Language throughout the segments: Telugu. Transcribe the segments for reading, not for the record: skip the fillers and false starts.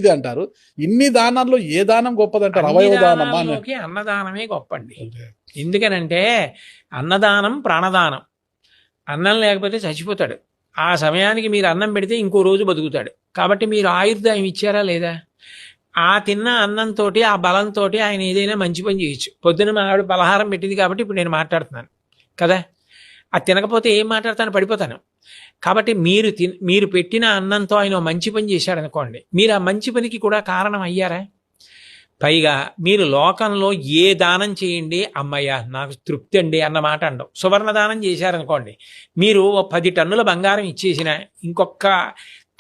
ఇది అంటారు. ఇన్ని దానాల్లో ఏ దానం గొప్పదంటారు? అవయవ దానమా? అన్నదానమే గొప్పండి. ఎందుకనంటే అన్నదానం ప్రాణదానం. అన్నం లేకపోతే చచ్చిపోతాడు. ఆ సమయానికి మీరు అన్నం పెడితే ఇంకో రోజు బతుకుతాడు. కాబట్టి మీరు ఆయుర్దాయం ఇచ్చారా లేదా? ఆ తిన్న అన్నంతో ఆ బలంతో ఆయన ఏదైనా మంచి పని చేయొచ్చు. పొద్దున మా ఆవిడ పలహారం పెట్టింది కాబట్టి ఇప్పుడు నేను మాట్లాడుతున్నాను కదా. అది తినకపోతే ఏం మాట్లాడతాను, పడిపోతాను. కాబట్టి మీరు పెట్టిన అన్నంతో ఆయన మంచి పని చేశాడనుకోండి, మీరు ఆ మంచి పనికి కూడా కారణం అయ్యారా? పైగా మీరు లోకంలో ఏ దానం చేయండి, అమ్మయ్య నాకు తృప్తి అండి అన్న మాట అండవు. సువర్ణ దానం చేశారనుకోండి, మీరు 10 టన్నుల బంగారం ఇచ్చేసిన ఇంకొక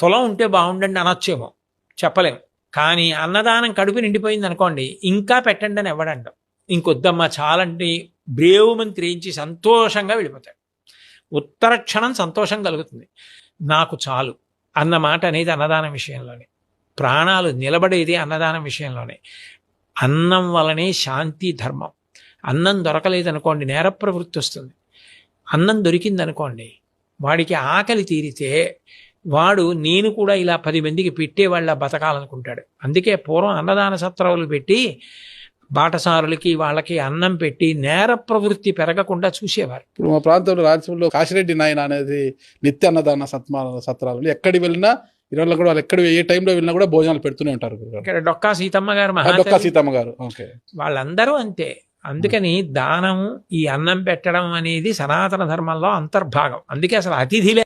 తులం ఉంటే బాగుండండి అనొచ్చేమో, చెప్పలేము. కానీ అన్నదానం కడుపు నిండిపోయింది అనుకోండి, ఇంకా పెట్టండి అని ఎవడండం. ఇంకొద్దమ్మా చాలండి బ్రేవుమని త్రేయించి సంతోషంగా వెళ్ళిపోతాడు. ఉత్తర క్షణం సంతోషం కలుగుతుంది. నాకు చాలు అన్న మాట అనేది అన్నదానం విషయంలోనే. ప్రాణాలు నిలబడేది అన్నదానం విషయంలోనే. అన్నం వలనే శాంతి ధర్మం. అన్నం దొరకలేదనుకోండి నేర ప్రవృత్తి వస్తుంది. అన్నం దొరికిందనుకోండి వాడికి ఆకలి తీరితే వాడు నేను కూడా ఇలా 10 మందికి పెట్టేవాళ్ళ బతకాలనుకుంటాడు. అందుకే పూర్వం అన్నదాన సత్రాలు పెట్టి బాటసారులకి వాళ్ళకి అన్నం పెట్టి నేర ప్రవృత్తి పెరగకుండా చూసేవారు. ఇప్పుడు మా ప్రాంతంలో రాజ్యంలో కాశిరెడ్డి నాయన అనేది నిత్య అన్నదాన సత్రాలు ఎక్కడి వెళ్ళినా ఇరవై కూడా వాళ్ళు ఎక్కడ ఏ టైంలో వెళ్ళినా కూడా భోజనాలు పెడుతూనే ఉంటారు. ఇక్కడ డొక్కా సీతమ్మ గారు, డొక్కా సీతమ్మ గారు, వాళ్ళందరూ అంతే. అందుకని దానము, ఈ అన్నం పెట్టడం అనేది సనాతన ధర్మంలో అంతర్భాగం. అందుకే అసలు అతిథిలే